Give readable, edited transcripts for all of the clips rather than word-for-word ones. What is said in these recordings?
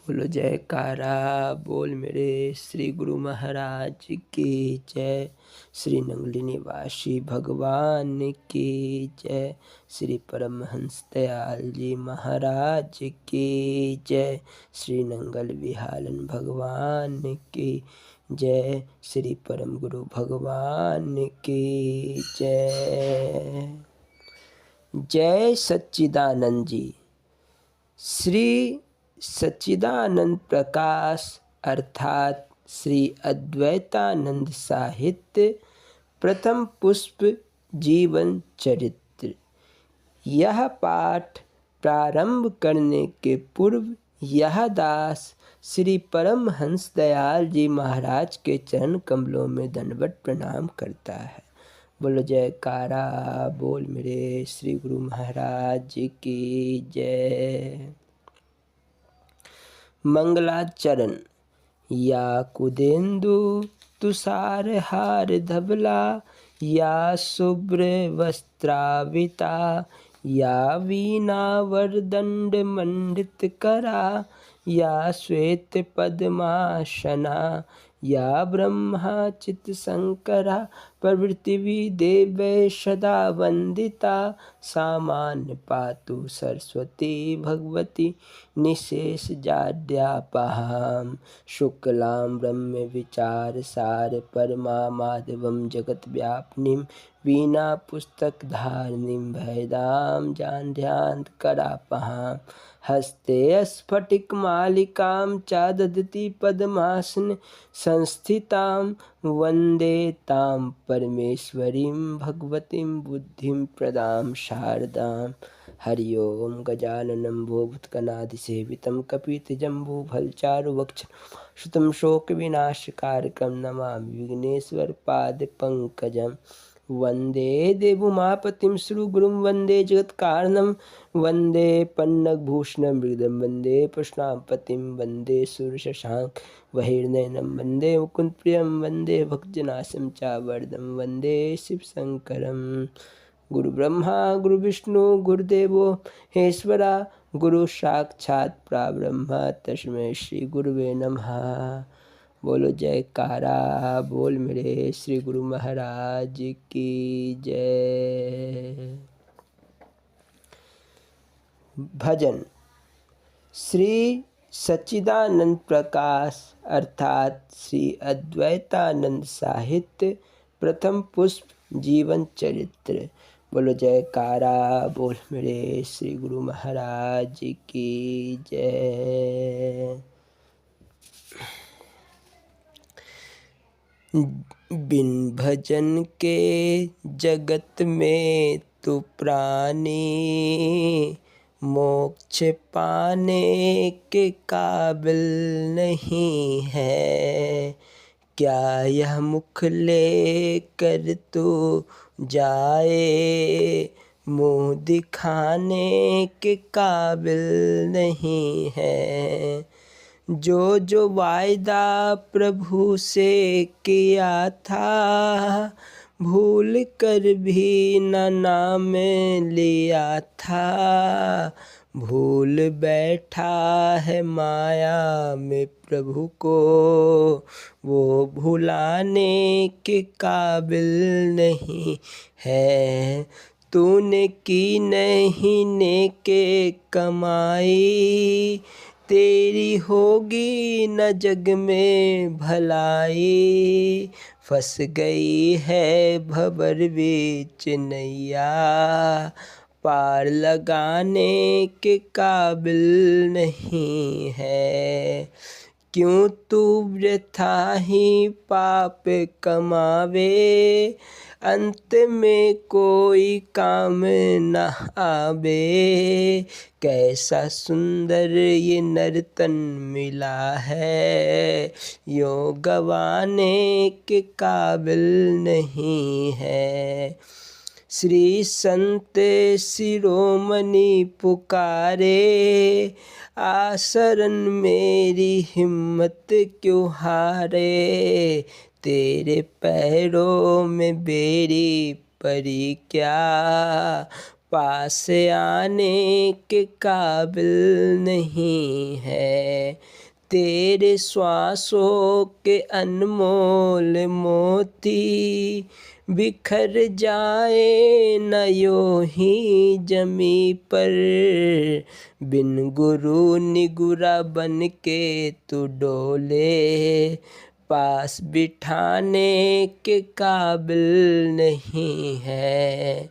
बोलो जयकारा बोल मेरे श्री गुरु महाराज की जय। श्री नंगली निवासी भगवान की जय। श्री परमहंस दयाल जी महाराज की जय। श्री नंगल विहालन भगवान की जय। श्री परम गुरु भगवान की जय। जय सच्चिदानंद जी। श्री सच्चिदानंद प्रकाश अर्थात श्री अद्वैतानंद साहित्य प्रथम पुष्प जीवन चरित्र। यह पाठ प्रारंभ करने के पूर्व यह दास श्री परमहंस दयाल जी महाराज के चरण कमलों में दंडवत प्रणाम करता है। बोलो जयकारा बोल मेरे श्री गुरु महाराज की जय। मंगलाचरण। या कुदेन्दु तुषार हार धवला, या शुभ्र वस्त्राविता, या वीणा वरदंड मंडित करा, या श्वेत पद्मासना, या ब्रह्मा चित शंकरा, प्रभृतिवि देव सदा वंदिता, सामान्य पातु सरस्वती भगवती निशेष जाड्यापहां, शुक्लां ब्रह्म विचार सार परमा माधवं जगत व्यापिनीं, वीणा पुस्तक धारिणीं भेदां जाड्यान्त करापहां, हस्ते स्फटिक मालिकां च ददति पद्मासन संस्थितां, वन्दे तां परमेश्वरीं भगवतीं बुद्धिं प्रदां शारदां। हरि ओम। गजाननं भूभुतगणाधिसेवितं कपितजम्बूफलचारुभक्षणं श्रुतं शोकविनाशकारकं नमामि विघ्नेश्वरपादपङ्कजं। वन्दे देवोमापतिं श्रीगुरुं वन्दे जगत्कारणं, वन्दे पन्नगभूषणं मृगं, वन्दे प्रश्नापतिं, वन्दे सूर्यशशाङ्क वहिर्नयनं, वन्दे मुकुन्दप्रियं, वन्दे भक्तजनाशं चावरदं, वन्दे शिवशङ्करं। गुरु ब्रह्मा गुरु विष्णु गुरुदेवो महेश्वरा, गुरु साक्षात् परब्रह्म तस्मै श्री गुरुवे नमः। बोलो जयकारा बोल मेरे श्री गुरु महाराज की जय। भजन। श्री सच्चिदानंद प्रकाश अर्थात श्री अद्वैतानंद साहित्य प्रथम पुष्प जीवन चरित्र। बोलो जयकारा बोल मेरे श्री गुरु महाराज की जय। बिन भजन के जगत में तू प्राणी, मोक्ष पाने के काबिल नहीं है। क्या यह मुख ले कर तू जाए, मुँह दिखाने के काबिल नहीं है। जो जो वायदा प्रभु से किया था, भूल कर भी न नाम लिया था। भूल बैठा है माया में प्रभु को, वो भुलाने के काबिल नहीं है। तूने की नहीं नेके कमाई, तेरी होगी न जग में भलाई। फंस गई है भंवर बीच नैया, पार लगाने के काबिल नहीं है। क्यों तू वृथा ही पाप कमावे, अंत में कोई काम न आवे। कैसा सुंदर ये नर्तन मिला है, यो गवाने के काबिल नहीं है। श्री संत शिरोमणि पुकारे, आशरण मेरी हिम्मत क्यों हारे। तेरे पैरों में बेरी परी क्या, पास आने के काबिल नहीं है। तेरे श्वासों के अनमोल मोती बिखर जाए न यूं ही जमी पर। बिन गुरु निगुरा बन के तू डोले, पास बिठाने के काबिल नहीं है।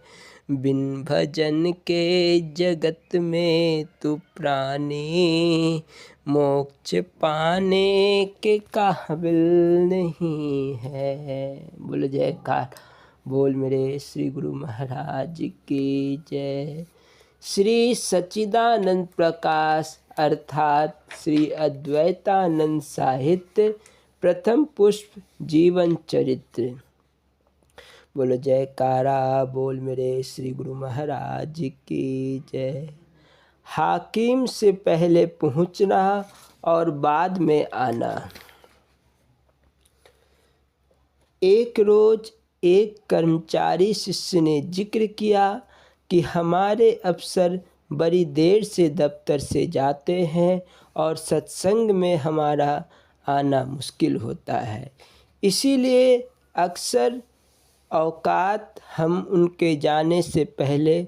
बिन भजन के जगत में तू प्राणी, मोक्ष पाने के काबिल नहीं है। बोलो जयकार बोल मेरे श्री गुरु महाराज की जय। श्री सच्चिदानंद प्रकाश अर्थात श्री अद्वैतानंद साहित्य प्रथम पुष्प जीवन चरित्र। बोलो जयकारा बोल मेरे श्री गुरु महाराज की जय। हाकिम से पहले पहुंचना और बाद में आना। एक रोज एक कर्मचारी शिष्य ने जिक्र किया कि हमारे अफसर बड़ी देर से दफ्तर से जाते हैं और सत्संग में हमारा आना मुश्किल होता है, इसीलिए अक्सर औकात हम उनके जाने से पहले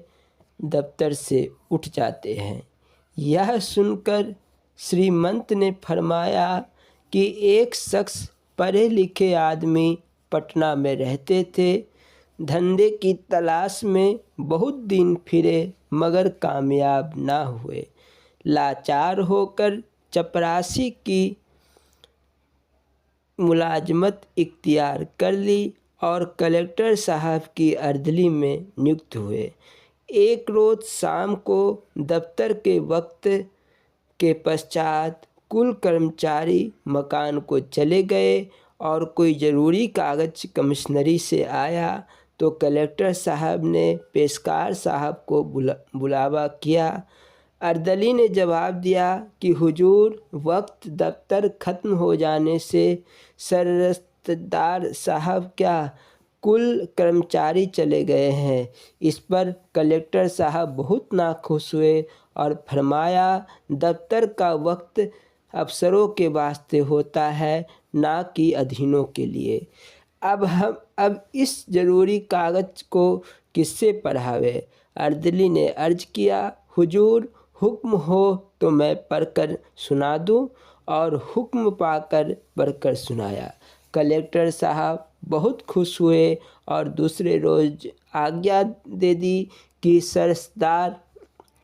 दफ्तर से उठ जाते हैं। यह सुनकर श्रीमंत ने फरमाया कि एक शख्स पढ़े लिखे आदमी पटना में रहते थे। धंधे की तलाश में बहुत दिन फिरे मगर कामयाब ना हुए। लाचार होकर चपरासी की मुलाजमत इख्तियार कर ली और कलेक्टर साहब की अर्दली में नियुक्त हुए। एक रोज़ शाम को दफ्तर के वक्त के पश्चात कुल कर्मचारी मकान को चले गए और कोई ज़रूरी कागज़ कमिश्नरी से आया तो कलेक्टर साहब ने पेशकार साहब को बुलावा किया। अर्दली ने जवाब दिया कि हुजूर, वक्त दफ्तर ख़त्म हो जाने से सरदार साहब क्या कुल कर्मचारी चले गए हैं। इस पर कलेक्टर साहब बहुत नाखुश हुए और फरमाया, दफ्तर का वक्त अफसरों के वास्ते होता है, ना कि अधीनों के लिए। अब इस ज़रूरी कागज़ को किससे पढ़ावे। अर्दली ने अर्ज किया, हुजूर, हुक्म हो तो मैं पढ़कर सुना दूं। और हुक्म पाकर पढ़कर सुनाया। कलेक्टर साहब बहुत खुश हुए और दूसरे रोज़ आज्ञा दे दी कि सरदार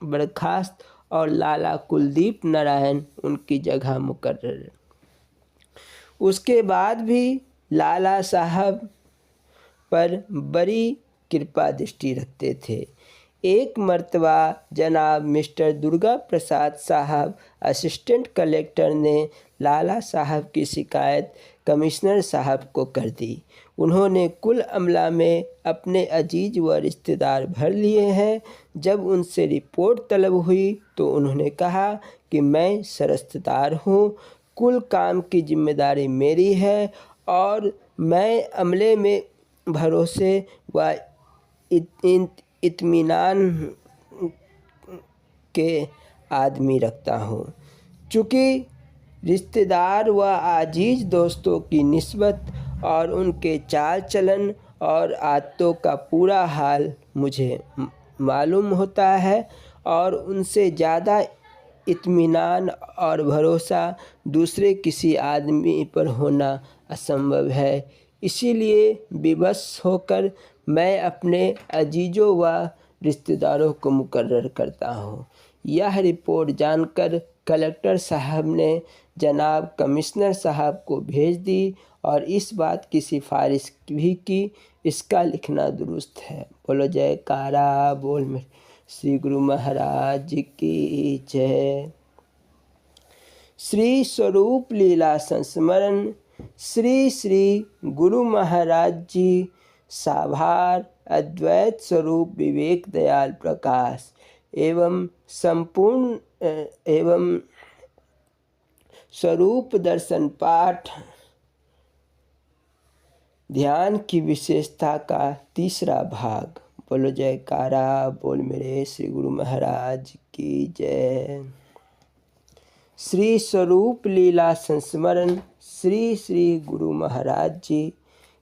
बर्खास्त और लाला कुलदीप नारायण उनकी जगह मुकर्रर। उसके बाद भी लाला साहब पर बड़ी कृपा दृष्टि रखते थे। एक मर्तबा जनाब मिस्टर दुर्गा प्रसाद साहब असिस्टेंट कलेक्टर ने लाला साहब की शिकायत कमिश्नर साहब को कर दी। उन्होंने कुल अमला में अपने अजीज व रिश्तेदार भर लिए हैं। जब उनसे रिपोर्ट तलब हुई तो उन्होंने कहा कि मैं सरस्तदार हूँ, कुल काम की जिम्मेदारी मेरी है और मैं अमले में भरोसे व इत्मीनान के आदमी रखता हूँ। चूँकि रिश्तेदार व आजीज दोस्तों की निस्बत और उनके चाल चलन और आदतों का पूरा हाल मुझे मालूम होता है और उनसे ज़्यादा इत्मीनान और भरोसा दूसरे किसी आदमी पर होना असंभव है। इसीलिए विवश होकर मैं अपने अजीजों व रिश्तेदारों को मुकर्रर करता हूँ। यह रिपोर्ट जानकर कलेक्टर साहब ने जनाब कमिश्नर साहब को भेज दी और इस बात की सिफारिश भी की इसका लिखना दुरुस्त है। बोलो जयकारा बोल मेरे श्री गुरु महाराज की जय। श्री स्वरूप लीला संस्मरण श्री श्री गुरु महाराज जी साभार अद्वैत स्वरूप विवेक दयाल प्रकाश एवं संपूर्ण एवं स्वरूप दर्शन पाठ ध्यान की विशेषता का तीसरा भाग। बोलो जयकारा बोल मेरे श्री गुरु महाराज की जय। श्री स्वरूप लीला संस्मरण श्री श्री गुरु महाराज जी।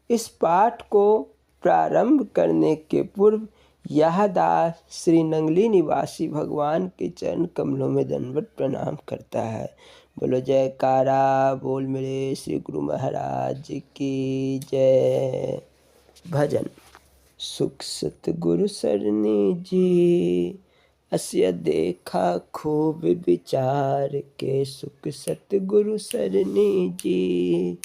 इस पाठ को प्रारंभ करने के पूर्व यह दास श्री नंगली निवासी भगवान के चरण कमलों में दंडवत प्रणाम करता है। बोलो जयकारा बोल मेरे श्री गुरु महाराज की जय। भजन। सुख सतगुरु सरनी जी अस्य देखा खूब विचार के। सुख सतगुरु सरनी जी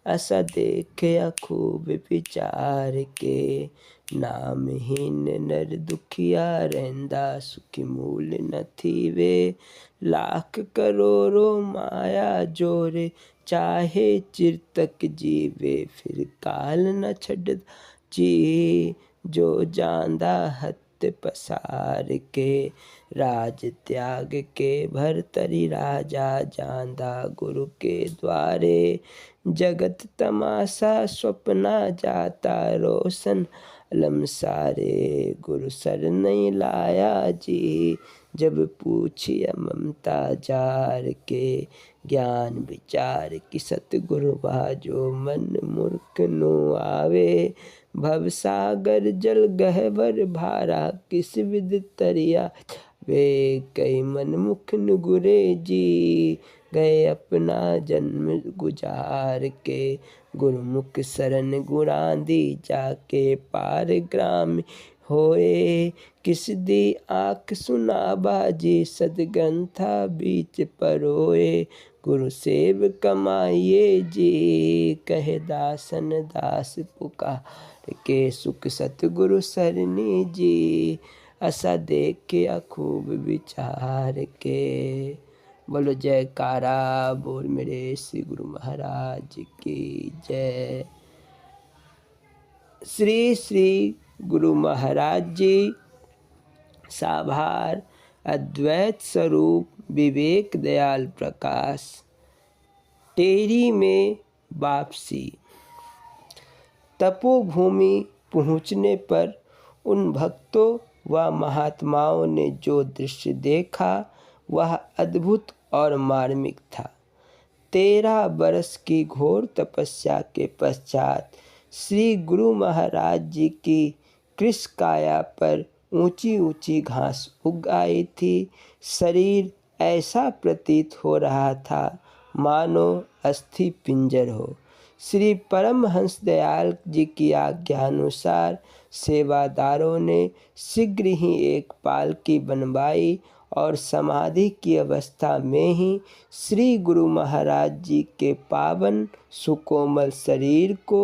असा देखया खूब विचार के। नामहीन नर दुखिया रहंदा सुखी मूल न थीवे। लाख करोड़ों माया जोरे चाहे चिर तक जीवे। फिर काल न छड़ जी जो जांदा हत पसार के। राज त्याग के भरतरी राजा जांदा गुरु के द्वारे। जगत तमाशा स्वप्ना जाता रोशन अलम सारे। गुरु सर नहीं लाया जी जब पूछिया ममता जार के। ज्ञान विचार की सतगुरु बाजो मन मूर्ख नो आवे। भवसागर जल गहवर भारा किस विद तरिया वे। कई मन मुख नुगुरे जी गए अपना जन्म गुजार के। गुरुमुख शरण गुणांदी जाके पार ग्राम होए। किस दी आँख सुना बाजी सदग्रंथा बीच परोए। गुरु सेव कमाइए जी कहे दासन दास पुकार के। सुख सतगुरु सरनी जी असा देखे खूब विचार के। बोलो जयकारा बोल मेरे श्री गुरु महाराज की जय। श्री श्री गुरु महाराज जी साभार अद्वैत स्वरूप विवेक दयाल प्रकाश। टेरी में वापसी। तपोभूमि पहुँचने पर उन भक्तों व महात्माओं ने जो दृश्य देखा वह अद्भुत और मार्मिक था। 13 बरस की घोर तपस्या के पश्चात श्री गुरु महाराज जी की कृश काया पर ऊंची ऊंची घास उग आई थी। शरीर ऐसा प्रतीत हो रहा था मानो अस्थि पिंजर हो। श्री परमहंस दयाल जी की आज्ञानुसार सेवादारों ने शीघ्र ही एक पालकी बनवाई और समाधि की अवस्था में ही श्री गुरु महाराज जी के पावन सुकोमल शरीर को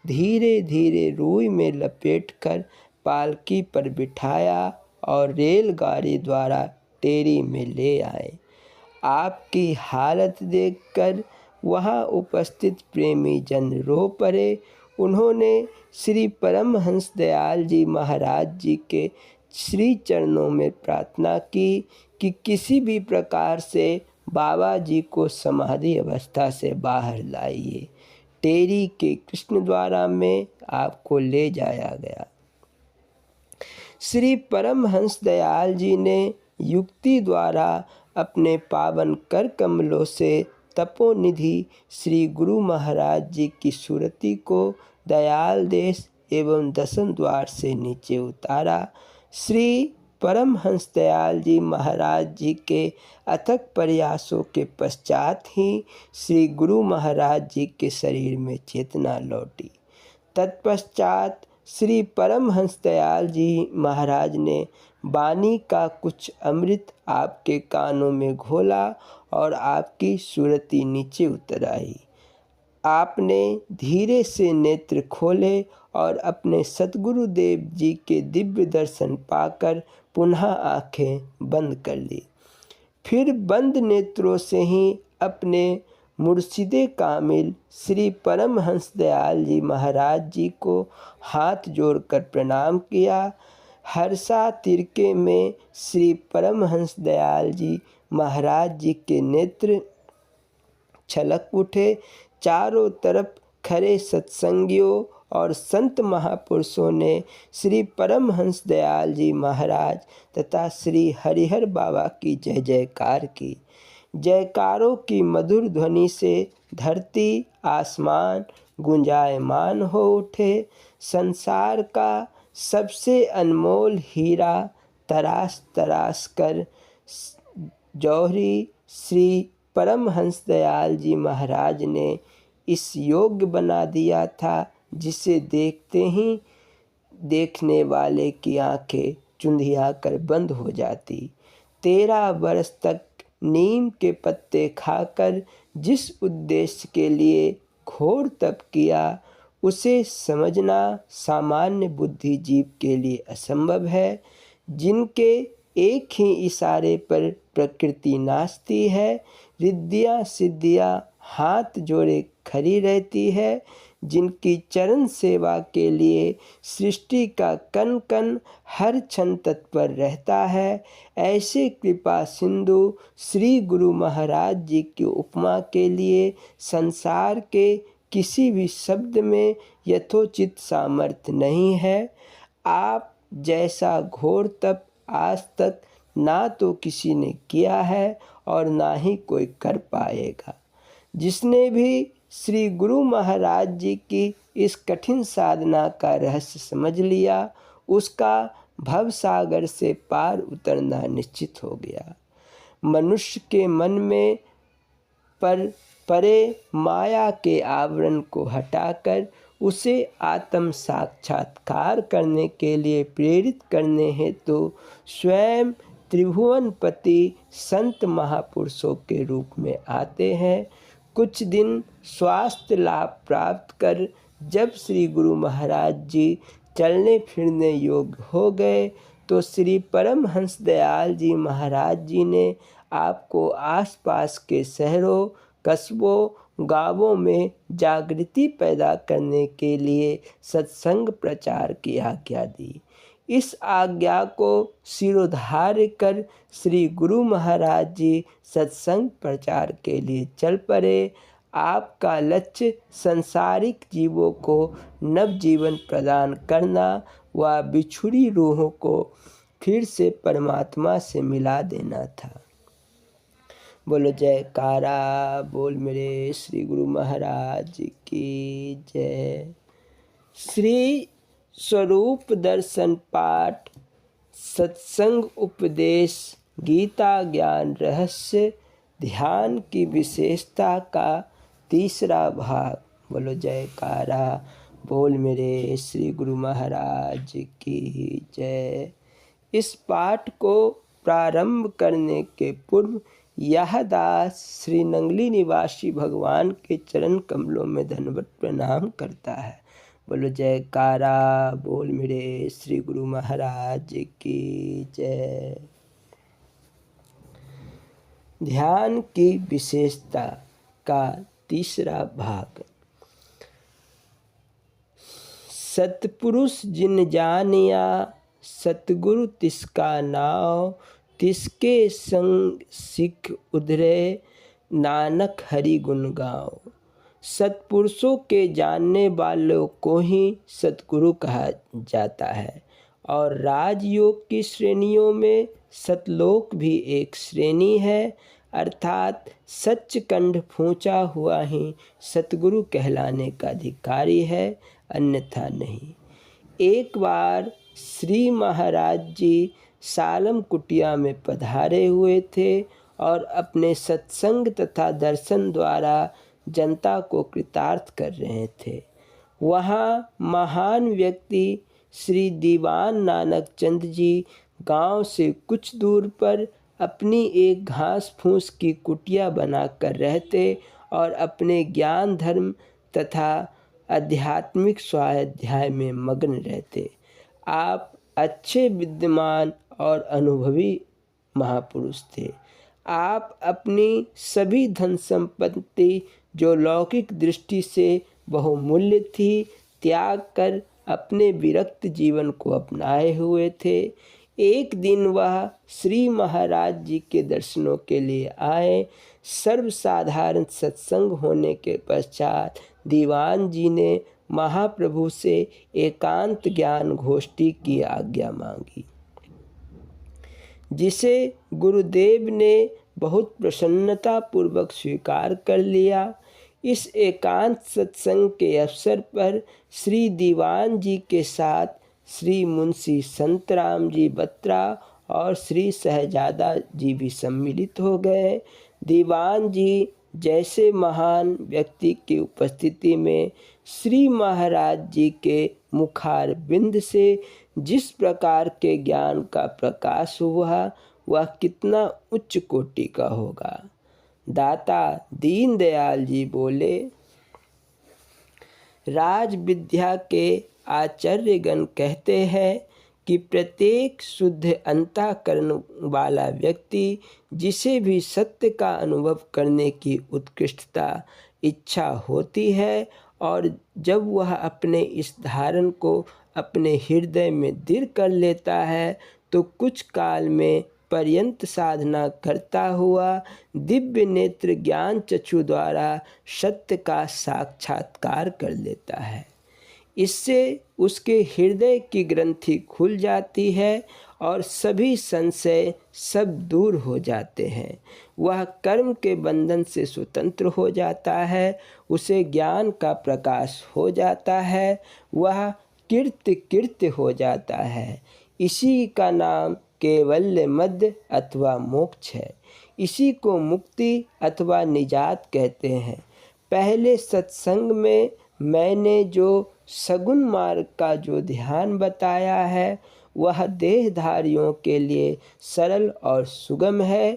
धीरे धीरे रूई में लपेटकर पालकी पर बिठाया और रेलगाड़ी द्वारा टेरी में ले आए। आपकी हालत देखकर वहाँ उपस्थित प्रेमी जन रो पड़े। उन्होंने श्री परमहंस दयाल जी महाराज जी के श्री चरणों में प्रार्थना की कि किसी भी प्रकार से बाबा जी को समाधि अवस्था से बाहर लाइए। टेरी के कृष्ण द्वारा में आपको ले जाया गया। श्री परमहंस दयाल जी ने युक्ति द्वारा अपने पावन कर कमलों से तपोनिधि श्री गुरु महाराज जी की सूरती को दयाल देश एवं दशन द्वार से नीचे उतारा। श्री परमहंस दयाल जी महाराज जी के अथक प्रयासों के पश्चात ही श्री गुरु महाराज जी के शरीर में चेतना लौटी। तत्पश्चात श्री परमहंस दयाल जी महाराज ने वाणी का कुछ अमृत आपके कानों में घोला और आपकी सूरती नीचे उतर आई। आपने धीरे से नेत्र खोले और अपने सतगुरु देव जी के दिव्य दर्शन पाकर पुनः आंखें बंद कर ली। फिर बंद नेत्रों से ही अपने मुर्शिदे कामिल श्री परमहंस दयाल जी महाराज जी को हाथ जोड़कर प्रणाम किया। हर्षा तिरके में श्री परमहंस दयाल जी महाराज जी के नेत्र छलक उठे। चारों तरफ खड़े सत्संगियों और संत महापुरुषों ने श्री परमहंस दयाल जी महाराज तथा श्री हरिहर बाबा की जय जयकार की। जयकारों की मधुर ध्वनि से धरती आसमान गुंजायमान हो उठे। संसार का सबसे अनमोल हीरा तराश तराश कर जौहरी श्री परमहंस दयाल जी महाराज ने इस योग्य बना दिया था, जिसे देखते ही देखने वाले की आंखें चुंधिया कर बंद हो जाती। 13 वर्ष तक नीम के पत्ते खाकर जिस उद्देश्य के लिए घोर तप किया, उसे समझना सामान्य बुद्धिजीव के लिए असंभव है। जिनके एक ही इशारे पर प्रकृति नाचती है, रिद्धियाँ सिद्धियाँ हाथ जोड़े खड़ी रहती है, जिनकी चरण सेवा के लिए सृष्टि का कण कण हर क्षण तत्पर रहता है, ऐसे कृपा सिंधु श्री गुरु महाराज जी की उपमा के लिए संसार के किसी भी शब्द में यथोचित सामर्थ्य नहीं है। आप जैसा घोर तप आज तक ना तो किसी ने किया है और ना ही कोई कर पाएगा। जिसने भी श्री गुरु महाराज जी की इस कठिन साधना का रहस्य समझ लिया, उसका भवसागर से पार उतरना निश्चित हो गया। मनुष्य के मन में परे माया के आवरण को हटाकर उसे आत्म साक्षात्कार करने के लिए प्रेरित करने हेतु स्वयं त्रिभुवनपति संत महापुरुषों के रूप में आते हैं। कुछ दिन स्वास्थ्य लाभ प्राप्त कर जब श्री गुरु महाराज जी चलने फिरने योग्य हो गए, तो श्री परमहंस दयाल जी महाराज जी ने आपको आसपास के शहरों कस्बों गांवों में जागृति पैदा करने के लिए सत्संग प्रचार की आज्ञा दी। इस आज्ञा को शिरोधार्य कर श्री गुरु महाराज जी सत्संग प्रचार के लिए चल पड़े। आपका लक्ष्य संसारिक जीवों को नवजीवन प्रदान करना व बिछुड़ी रूहों को फिर से परमात्मा से मिला देना था। बोलो जयकारा बोल मेरे श्री गुरु महाराज की जय। श्री स्वरूप दर्शन पाठ, सत्संग उपदेश, गीता ज्ञान रहस्य, ध्यान की विशेषता का तीसरा भाग। बोलो जयकारा बोल मेरे श्री गुरु महाराज की जय। इस पाठ को प्रारंभ करने के पूर्व यह दास श्री नंगली निवासी भगवान के चरण कमलों में दंडवत प्रणाम करता है। बोलो जयकारा बोल मेरे श्री गुरु महाराज की जय। ध्यान की विशेषता का तीसरा भाग। सतपुरुष जिन जानिया, सतगुरु तिसका नाव, तिसके संग सिख उधरे, नानक हरि गुण गाओ। सत्पुरुषों के जानने वालों को ही सतगुरु कहा जाता है और राजयोग की श्रेणियों में सतलोक भी एक श्रेणी है, अर्थात सच्चखंड फूंचा हुआ ही सतगुरु कहलाने का अधिकारी है, अन्यथा नहीं। एक बार श्री महाराज जी सालम कुटिया में पधारे हुए थे और अपने सत्संग तथा दर्शन द्वारा जनता को कृतार्थ कर रहे थे। वहाँ महान व्यक्ति श्री दीवान नानक चंद जी गांव से कुछ दूर पर अपनी एक घास फूस की कुटिया बनाकर रहते और अपने ज्ञान धर्म तथा आध्यात्मिक स्वाध्याय में मग्न रहते। आप अच्छे विद्वान और अनुभवी महापुरुष थे। आप अपनी सभी धन संपत्ति जो लौकिक दृष्टि से बहुमूल्य थी, त्याग कर अपने विरक्त जीवन को अपनाए हुए थे। एक दिन वह श्री महाराज जी के दर्शनों के लिए आए। सर्वसाधारण सत्संग होने के पश्चात दीवान जी ने महाप्रभु से एकांत ज्ञान गोष्ठी की आज्ञा मांगी, जिसे गुरुदेव ने बहुत प्रसन्नता पूर्वक स्वीकार कर लिया। इस एकांत सत्संग के अवसर पर श्री दीवान जी के साथ श्री मुंशी संतराम जी बत्रा और श्री शहजादा जी भी सम्मिलित हो गए। दीवान जी जैसे महान व्यक्ति की उपस्थिति में श्री महाराज जी के मुखार बिंद से जिस प्रकार के ज्ञान का प्रकाश हुआ वह कितना उच्च कोटि का होगा। दाता दीनदयाल जी बोले, राज विद्या के आचार्यगण कहते हैं कि प्रत्येक शुद्ध अंतःकरण वाला व्यक्ति जिसे भी सत्य का अनुभव करने की उत्कृष्टता इच्छा होती है और जब वह अपने इस धारण को अपने हृदय में दृढ़ कर लेता है तो कुछ काल में पर्यंत साधना करता हुआ दिव्य नेत्र ज्ञान चक्षु द्वारा सत्य का साक्षात्कार कर लेता है। इससे उसके हृदय की ग्रंथि खुल जाती है और सभी संशय सब दूर हो जाते हैं। वह कर्म के बंधन से स्वतंत्र हो जाता है, उसे ज्ञान का प्रकाश हो जाता है, वह कृत्य हो जाता है। इसी का नाम कैवल्य मध्य अथवा मोक्ष है। इसी को मुक्ति अथवा निजात कहते हैं। पहले सत्संग में मैंने जो सगुण मार्ग का जो ध्यान बताया है वह देहधारियों के लिए सरल और सुगम है।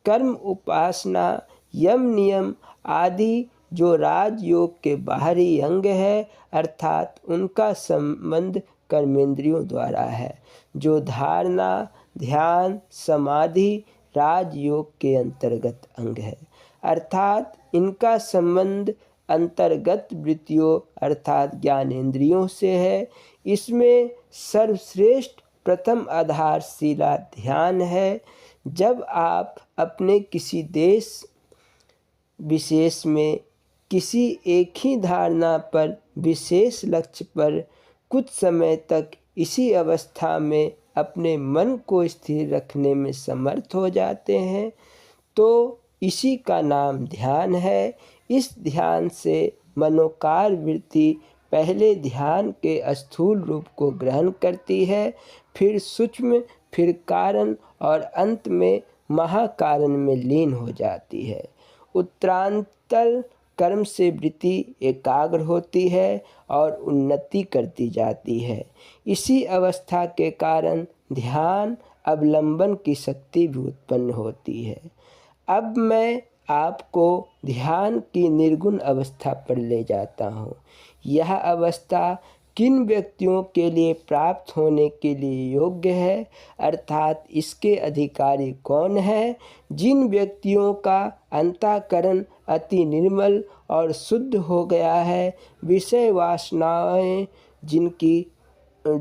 कर्म उपासना यम नियम आदि जो राजयोग के बाहरी अंग है अर्थात उनका संबंध कर्मेंद्रियों द्वारा है। जो धारणा ध्यान समाधि राजयोग के अंतर्गत अंग है अर्थात इनका संबंध अंतर्गत वृत्तियों अर्थात ज्ञानेंद्रियों से है। इसमें सर्वश्रेष्ठ प्रथम आधारशिला ध्यान है। जब आप अपने किसी देश विशेष में किसी एक ही धारणा पर विशेष लक्ष्य पर कुछ समय तक इसी अवस्था में अपने मन को स्थिर रखने में समर्थ हो जाते हैं तो इसी का नाम ध्यान है। इस ध्यान से मनोकार वृत्ति पहले ध्यान के स्थूल रूप को ग्रहण करती है, फिर सूक्ष्म, फिर कारण और अंत में महाकारण में लीन हो जाती है। उत्तरांतर कर्म से वृत्ति एकाग्र होती है और उन्नति करती जाती है। इसी अवस्था के कारण ध्यान अवलंबन की शक्ति भी उत्पन्न होती है। अब मैं आपको ध्यान की निर्गुण अवस्था पर ले जाता हूँ। यह अवस्था किन व्यक्तियों के लिए प्राप्त होने के लिए योग्य है अर्थात इसके अधिकारी कौन है? जिन व्यक्तियों का अंतःकरण अति निर्मल और शुद्ध हो गया है, विषय वासनाएं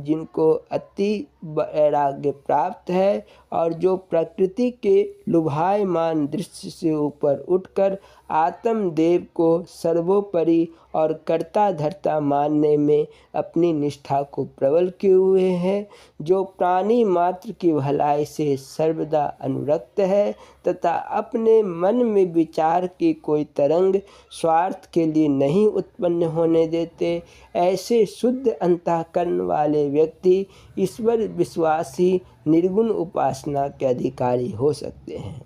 जिनको अति वैराग्य प्राप्त है और जो प्रकृति के लुभायमान दृश्य से ऊपर उठकर आत्मदेव को सर्वोपरि और कर्ता धर्ता मानने में अपनी निष्ठा को प्रबल किए हुए हैं, जो प्राणी मात्र की भलाई से सर्वदा अनुरक्त है तथा अपने मन में विचार की कोई तरंग स्वार्थ के लिए नहीं उत्पन्न होने देते, ऐसे शुद्ध अंतःकरण वाले व्यक्ति ईश्वर विश्वासी निर्गुण उपासना के अधिकारी हो सकते हैं।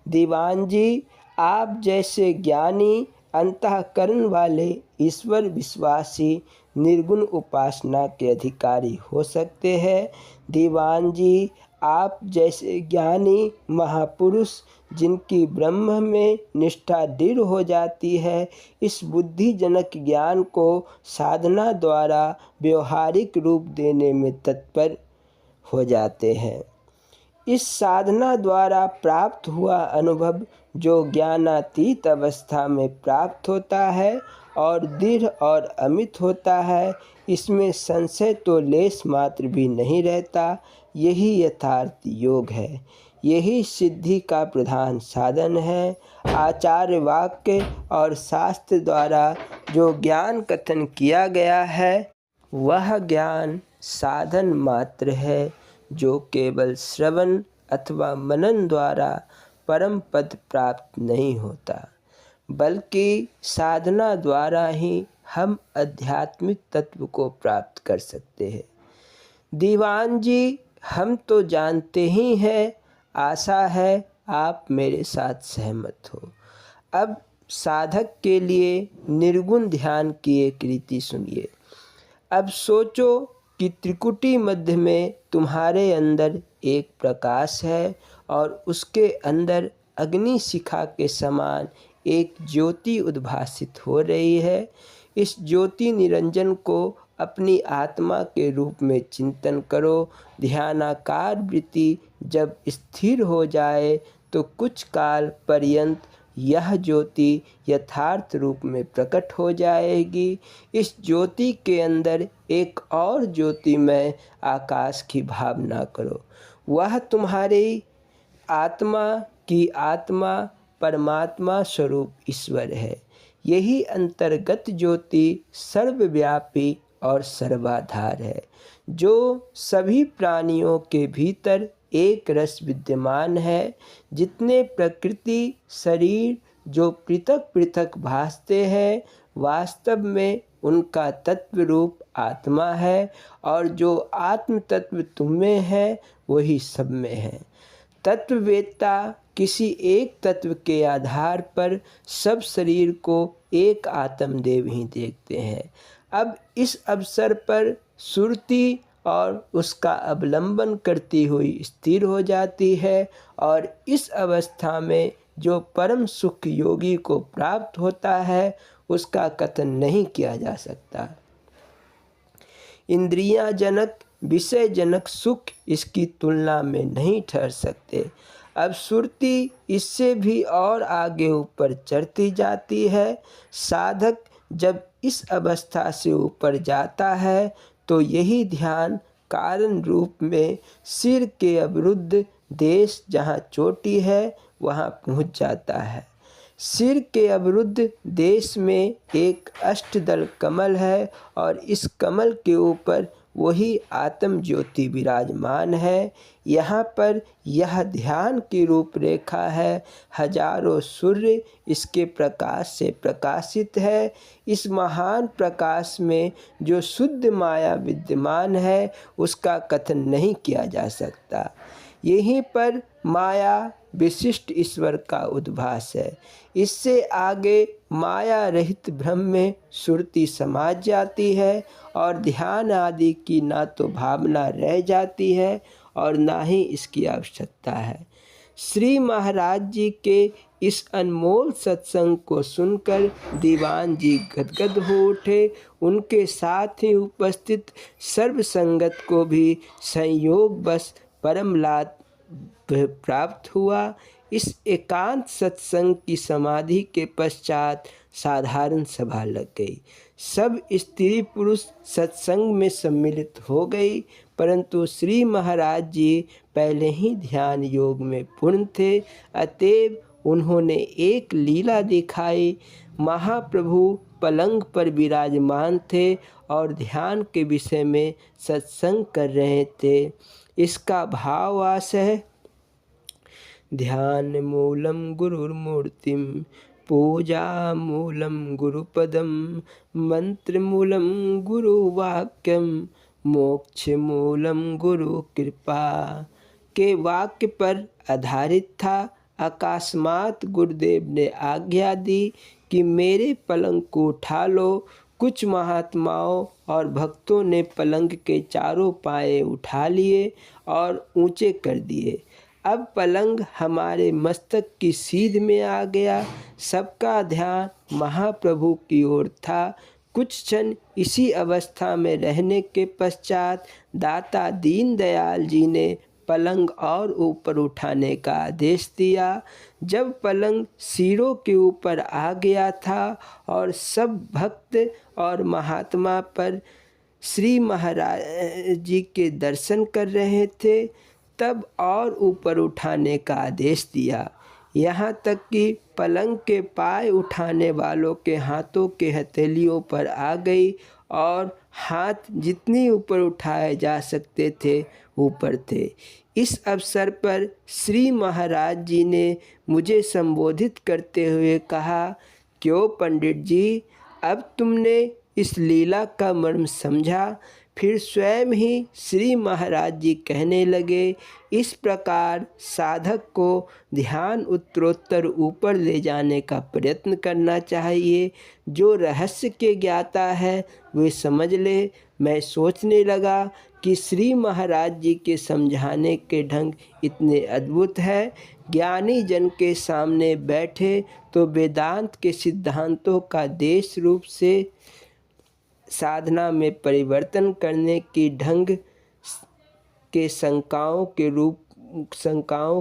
दीवान जी, आप जैसे ज्ञानी अंतःकरण वाले ईश्वर विश्वासी निर्गुण उपासना के अधिकारी हो सकते हैं। दीवान जी, आप जैसे ज्ञानी महापुरुष जिनकी ब्रह्म में निष्ठा दृढ़ हो जाती है, इस बुद्धिजनक ज्ञान को साधना द्वारा व्यवहारिक रूप देने में तत्पर हो जाते हैं। इस साधना द्वारा प्राप्त हुआ अनुभव जो ज्ञानातीत अवस्था में प्राप्त होता है और दृढ़ और अमित होता है, इसमें संशय तो लेश मात्र भी नहीं रहता। यही यथार्थ योग है, यही सिद्धि का प्रधान साधन है। आचार्य वाक्य और शास्त्र द्वारा जो ज्ञान कथन किया गया है वह ज्ञान साधन मात्र है, जो केवल श्रवण अथवा मनन द्वारा परम पद प्राप्त नहीं होता, बल्कि साधना द्वारा ही हम आध्यात्मिक तत्व को प्राप्त कर सकते हैं। दीवान जी, हम तो जानते ही हैं, आशा है आप मेरे साथ सहमत हो। अब साधक के लिए निर्गुण ध्यान की एक रीति सुनिए। अब सोचो कि त्रिकुटी मध्य में तुम्हारे अंदर एक प्रकाश है और उसके अंदर अग्नि शिखा के समान एक ज्योति उद्भासित हो रही है। इस ज्योति निरंजन को अपनी आत्मा के रूप में चिंतन करो। ध्यानाकार वृत्ति जब स्थिर हो जाए तो कुछ काल पर्यंत यह ज्योति यथार्थ रूप में प्रकट हो जाएगी। इस ज्योति के अंदर एक और ज्योतिमय आकाश की भावना करो। वह तुम्हारी आत्मा की आत्मा परमात्मा स्वरूप ईश्वर है। यही अंतर्गत ज्योति सर्वव्यापी और सर्वाधार है, जो सभी प्राणियों के भीतर एक रस विद्यमान है। जितने प्रकृति शरीर जो पृथक पृथक भासते हैं, वास्तव में उनका तत्व रूप आत्मा है, और जो आत्म तत्व तुम में है वही सब में है। तत्ववेत्ता किसी एक तत्व के आधार पर सब शरीर को एक आत्मदेव ही देखते हैं। अब इस अवसर पर सुरती और उसका अवलंबन करती हुई स्थिर हो जाती है, और इस अवस्था में जो परम सुख योगी को प्राप्त होता है उसका कथन नहीं किया जा सकता। इंद्रियां जनक विषय जनक सुख इसकी तुलना में नहीं ठहर सकते। अब सुरती इससे भी और आगे ऊपर चढ़ती जाती है। साधक जब इस अवस्था से ऊपर जाता है तो यही ध्यान कारण रूप में सिर के अवरुद्ध देश जहाँ चोटी है वहाँ पहुँच जाता है। सिर के अवरुद्ध देश में एक अष्टदल कमल है, और इस कमल के ऊपर वही आत्म ज्योति विराजमान है। यहाँ पर यह ध्यान की रूपरेखा है। हजारों सूर्य इसके प्रकाश से प्रकाशित है। इस महान प्रकाश में जो शुद्ध माया विद्यमान है उसका कथन नहीं किया जा सकता। यहीं पर माया विशिष्ट ईश्वर का उद्भास है। इससे आगे माया रहित ब्रह्म में सुरती समा जाती है, और ध्यान आदि की ना तो भावना रह जाती है और ना ही इसकी आवश्यकता है। श्री महाराज जी के इस अनमोल सत्संग को सुनकर दीवान जी गदगद हो उठे। उनके साथ ही उपस्थित सर्व संगत को भी संयोग बस परम लाभ प्राप्त हुआ। इस एकांत सत्संग की समाधि के पश्चात साधारण सभा लग गई। सब स्त्री पुरुष सत्संग में सम्मिलित हो गई, परंतु श्री महाराज जी पहले ही ध्यान योग में पूर्ण थे। अतएव उन्होंने एक लीला दिखाई। महाप्रभु पलंग पर विराजमान थे और ध्यान के विषय में सत्संग कर रहे थे। इसका भावार्थ है, ध्यान मूलम गुरुर्मूर्तिम, पूजा मूलम गुरुपदम, मंत्र मूलम गुरुवाक्यम, मोक्ष मूलम गुरु कृपा के वाक्य पर आधारित था। अकस्मात गुरुदेव ने आज्ञा दी कि मेरे पलंग को उठा लो। कुछ महात्माओं और भक्तों ने पलंग के चारों पाए उठा लिए और ऊंचे कर दिए। अब पलंग हमारे मस्तक की सीध में आ गया। सबका ध्यान महाप्रभु की ओर था। कुछ क्षण इसी अवस्था में रहने के पश्चात दाता दीनदयाल जी ने पलंग और ऊपर उठाने का आदेश दिया। जब पलंग सिरों के ऊपर आ गया था और सब भक्त और महात्मा पर श्री महाराज जी के दर्शन कर रहे थे, तब और ऊपर उठाने का आदेश दिया। यहाँ तक कि पलंग के पाय उठाने वालों के हाथों के हथेलियों पर आ गई और हाथ जितनी ऊपर उठाए जा सकते थे ऊपर थे। इस अवसर पर श्री महाराज जी ने मुझे संबोधित करते हुए कहा, क्यों पंडित जी, अब तुमने इस लीला का मर्म समझा? फिर स्वयं ही श्री महाराज जी कहने लगे, इस प्रकार साधक को ध्यान उत्तरोत्तर ऊपर ले जाने का प्रयत्न करना चाहिए। जो रहस्य के ज्ञाता है वे समझ ले। मैं सोचने लगा कि श्री महाराज जी के समझाने के ढंग इतने अद्भुत है, ज्ञानी जन के सामने बैठे तो वेदांत के सिद्धांतों का देश रूप से साधना में परिवर्तन करने की ढंग के शंकाओं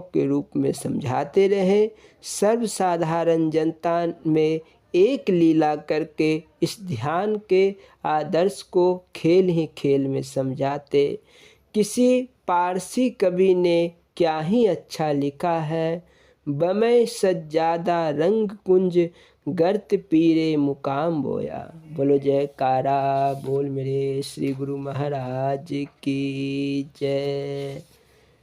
के रूप में समझाते रहे। सर्वसाधारण जनता में एक लीला करके इस ध्यान के आदर्श को खेल ही खेल में समझाते। किसी पारसी कवि ने क्या ही अच्छा लिखा है, बमय सज्जादा रंग कुंज गर्त पीरे मुकाम बोया। बोलो जयकारा बोल मेरे श्री गुरु महाराज की जय।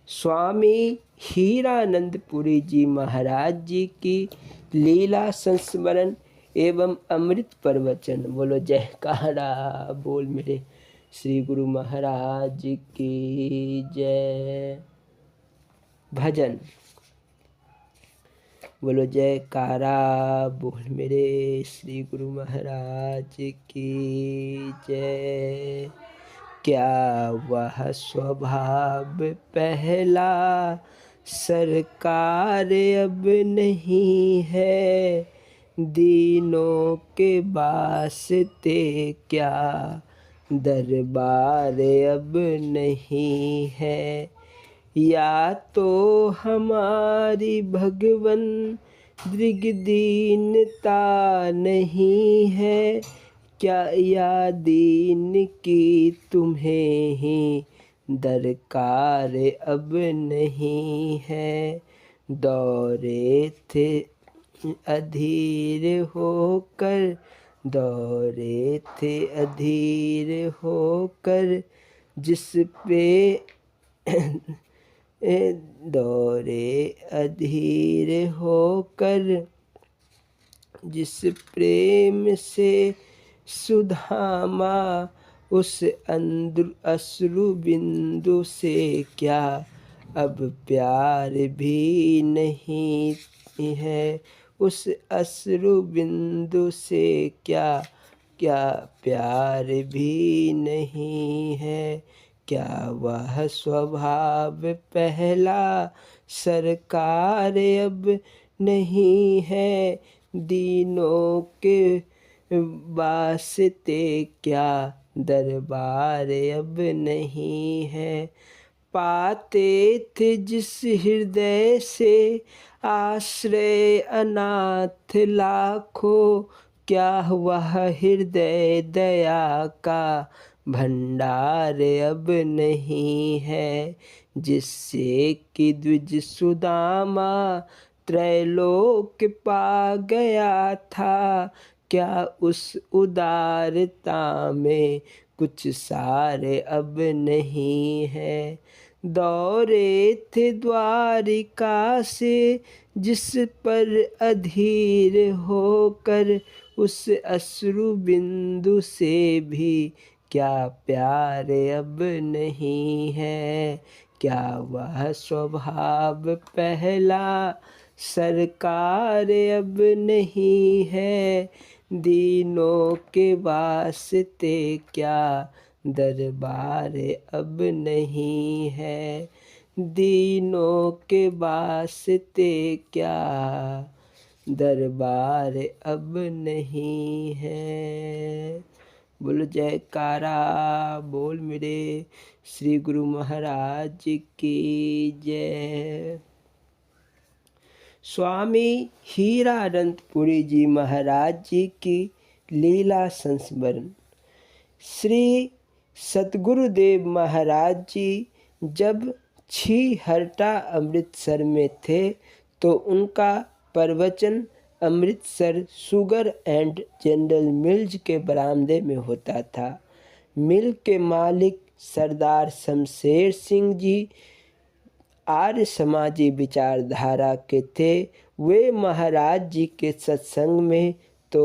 स्वामी हीरानंदपुरी जी महाराज जी की लीला संस्मरण एवं अमृत प्रवचन। बोलो जयकारा बोल मेरे श्री गुरु महाराज की जय। भजन। बोलो जयकारा बोल मेरे श्री गुरु महाराज की जय। क्या वह स्वभाव पहला सरकार अब नहीं है, दीनों के वास्ते क्या दरबार अब नहीं है। या तो हमारी भगवन दृग्दीनता नहीं है, क्या या दीन की तुम्हें ही दरकार अब नहीं है। दौरे थे अधीर होकर, दौरे थे अधीर होकर जिस पे दौरे अधीर होकर जिस प्रेम से सुधामा, उस अश्रु बिंदु से क्या अब प्यार भी नहीं है। उस अश्रु बिंदु से क्या प्यार भी नहीं है। क्या वह स्वभाव पहला सरकार अब नहीं है, दीनों के वास्ते क्या दरबार अब नहीं है। पाते थे जिस हृदय से आश्रय अनाथ लाखों, क्या वह हृदय दया का भंडार अब नहीं है। जिससे कि द्विज सुदामा त्रैलोक पा गया था, क्या उस उदारता में कुछ सारे अब नहीं है। दौरे थे द्वारिका से जिस पर अधीर होकर, उस अश्रु बिंदु से भी क्या प्यार अब नहीं है। क्या वह स्वभाव पहला सरकार अब नहीं है, दीनों के वास्ते क्या दरबार अब नहीं है। दीनों के वास्ते क्या दरबार अब नहीं है। बोलो जयकारा बोल मेरे श्री गुरु महाराज की जय। स्वामी हीरानंदपुरी जी महाराज जी की लीला संस्मरण। श्री सतगुरुदेव महाराज जी जब छीहर्टा अमृतसर में थे तो उनका प्रवचन Amritsar sugar and general mills के बरामदे में होता था। मिल के मालिक सरदार शमशेर सिंह जी आर्य समाजी विचारधारा के थे। वे महाराज जी के सत्संग में तो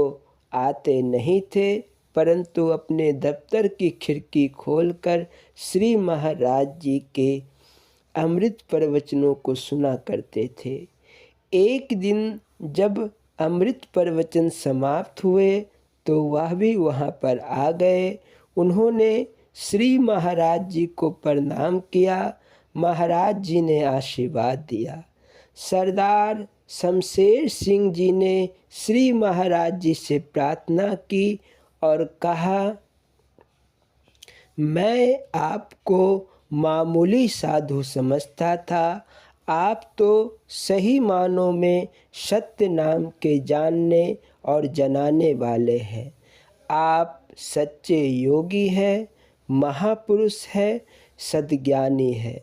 आते नहीं थे, परंतु अपने दफ्तर की खिड़की खोलकर श्री महाराज जी के अमृत प्रवचनों को सुना करते थे। एक दिन जब अमृत प्रवचन समाप्त हुए तो वह भी वहाँ पर आ गए। उन्होंने श्री महाराज जी को प्रणाम किया। महाराज जी ने आशीर्वाद दिया। सरदार शमशेर सिंह जी ने श्री महाराज जी से प्रार्थना की और कहा, मैं आपको मामूली साधु समझता था, आप तो सही मानों में सत्य नाम के जानने और जनाने वाले हैं। आप सच्चे योगी हैं, महापुरुष हैं, सद्ज्ञानी हैं।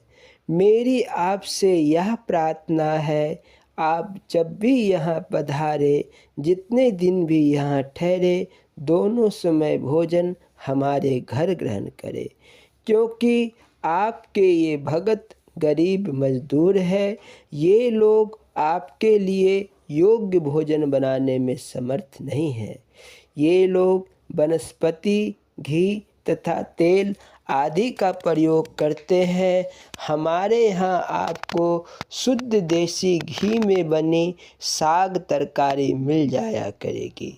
मेरी आपसे यह प्रार्थना है, आप जब भी यहाँ पधारे, जितने दिन भी यहाँ ठहरे, दोनों समय भोजन हमारे घर ग्रहण करें, क्योंकि आपके ये भगत गरीब मजदूर है। ये लोग आपके लिए योग्य भोजन बनाने में समर्थ नहीं हैं। ये लोग वनस्पति घी तथा तेल आदि का प्रयोग करते हैं। हमारे यहाँ आपको शुद्ध देसी घी में बनी साग तरकारी मिल जाया करेगी।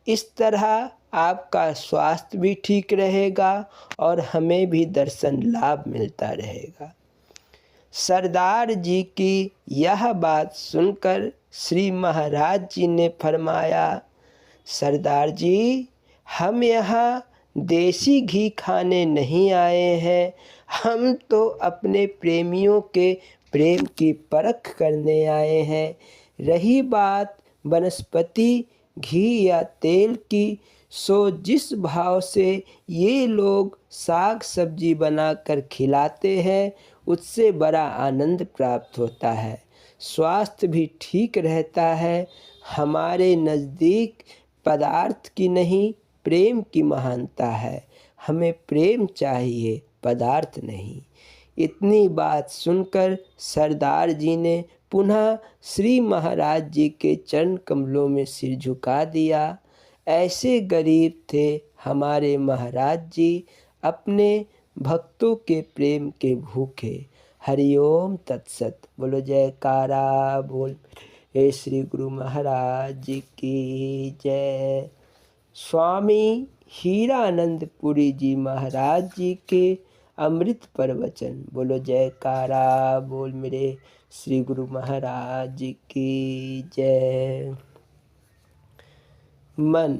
इस तरह आपका स्वास्थ्य भी ठीक रहेगा और हमें भी दर्शन लाभ मिलता रहेगा। सरदार जी की यह बात सुनकर श्री महाराज जी ने फरमाया, सरदार जी, हम यहाँ देसी घी खाने नहीं आए हैं, हम तो अपने प्रेमियों के प्रेम की परख करने आए हैं। रही बात वनस्पति घी या तेल की, सो जिस भाव से ये लोग साग सब्जी बनाकर खिलाते हैं, उससे बड़ा आनंद प्राप्त होता है, स्वास्थ्य भी ठीक रहता है। हमारे नज़दीक पदार्थ की नहीं, प्रेम की महानता है। हमें प्रेम चाहिए, पदार्थ नहीं। इतनी बात सुनकर सरदार जी ने पुनः श्री महाराज जी के चरण कमलों में सिर झुका दिया। ऐसे गरीब थे हमारे महाराज जी, अपने भक्तों के प्रेम के भूखे। हरिओम तत्सत। बोलो जयकारा बोल हे श्री गुरु महाराज जी की जय। स्वामी हीरानंदपुरी जी महाराज जी के अमृत प्रवचन। बोलो जयकारा बोल मेरे श्री गुरु महाराज जी की जय। मन,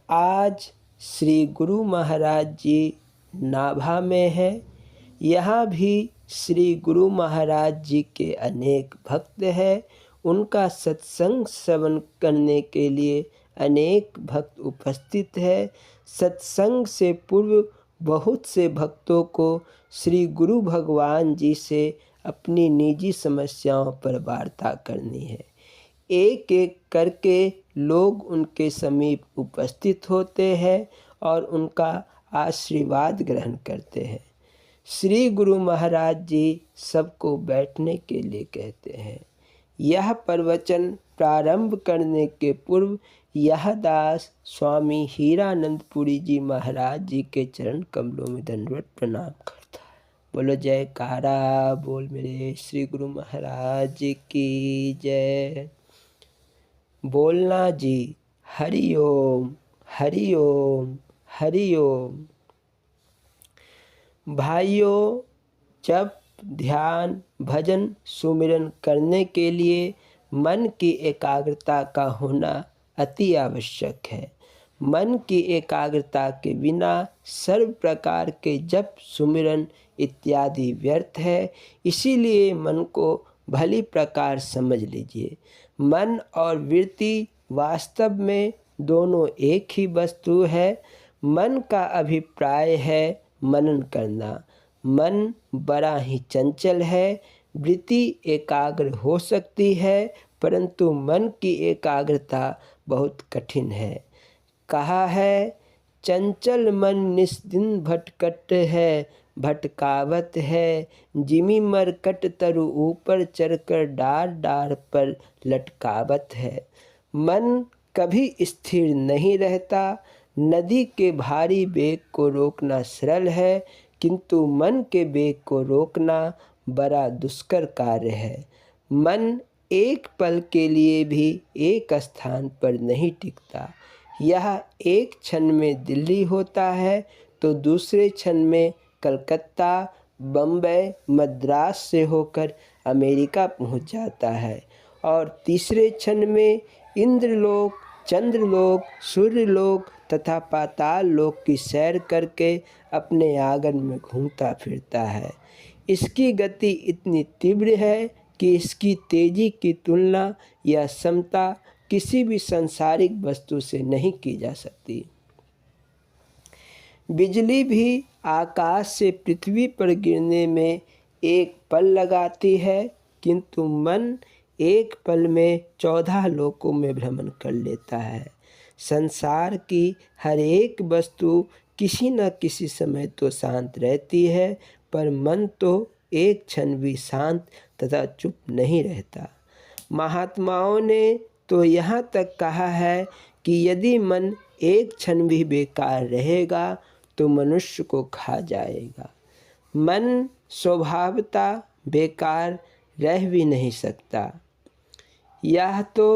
आज श्री गुरु महाराज जी नाभा में है। यहाँ भी श्री गुरु महाराज जी के अनेक भक्त हैं। उनका सत्संग श्रवण करने के लिए अनेक भक्त उपस्थित है। सत्संग से पूर्व बहुत से भक्तों को श्री गुरु भगवान जी से अपनी निजी समस्याओं पर वार्ता करनी है। एक एक करके लोग उनके समीप उपस्थित होते हैं और उनका आशीर्वाद ग्रहण करते हैं। श्री गुरु महाराज जी सबको बैठने के लिए कहते हैं। यह प्रवचन प्रारंभ करने के पूर्व यह दास स्वामी हीरानंदपुरी जी महाराज जी के चरण कमलों में दंडवत प्रणाम करता है। बोलो जयकारा बोल मेरे श्री गुरु महाराज जी की जय। बोलना जी, हरि ओम हरि ओम हरि ओम। भाइयों, जब ध्यान भजन सुमिरन करने के लिए मन की एकाग्रता का होना अति आवश्यक है। मन की एकाग्रता के बिना सर्व प्रकार के जप, सुमिरन इत्यादि व्यर्थ है। इसीलिए मन को भली प्रकार समझ लीजिए। मन और वृत्ति वास्तव में दोनों एक ही वस्तु है। मन का अभिप्राय है मनन करना। मन बड़ा ही चंचल है। वृत्ति एकाग्र हो सकती है, परंतु मन की एकाग्रता बहुत कठिन है। कहा है, चंचल मन निस्दिन भटकट है, भटकावत है। जिमी मरकट तरु ऊपर चढ़कर डार डार पर लटकावत है। मन कभी स्थिर नहीं रहता। नदी के भारी वेग को रोकना सरल है, किंतु मन के वेग को रोकना बड़ा दुष्कर कार्य है। मन एक पल के लिए भी एक स्थान पर नहीं टिकता। यह एक क्षण में दिल्ली होता है तो दूसरे क्षण में कलकत्ता, बम्बई, मद्रास से होकर अमेरिका पहुंच जाता है और तीसरे क्षण में इंद्रलोक, चंद्रलोक, सूर्यलोक तथा पाताल लोक की सैर करके अपने आंगन में घूमता फिरता है। इसकी गति इतनी तीव्र है कि इसकी तेजी की तुलना या समता किसी भी सांसारिक वस्तु से नहीं की जा सकती। बिजली भी आकाश से पृथ्वी पर गिरने में एक पल लगाती है, किंतु मन एक पल में 14 लोकों में भ्रमण कर लेता है। संसार की हर एक वस्तु किसी न किसी समय तो शांत रहती है, पर मन तो एक क्षण भी शांत तथा चुप नहीं रहता। महात्माओं ने तो यहाँ तक कहा है कि यदि मन एक क्षण भी बेकार रहेगा तो मनुष्य को खा जाएगा। मन स्वभावतः बेकार रह भी नहीं सकता। यह तो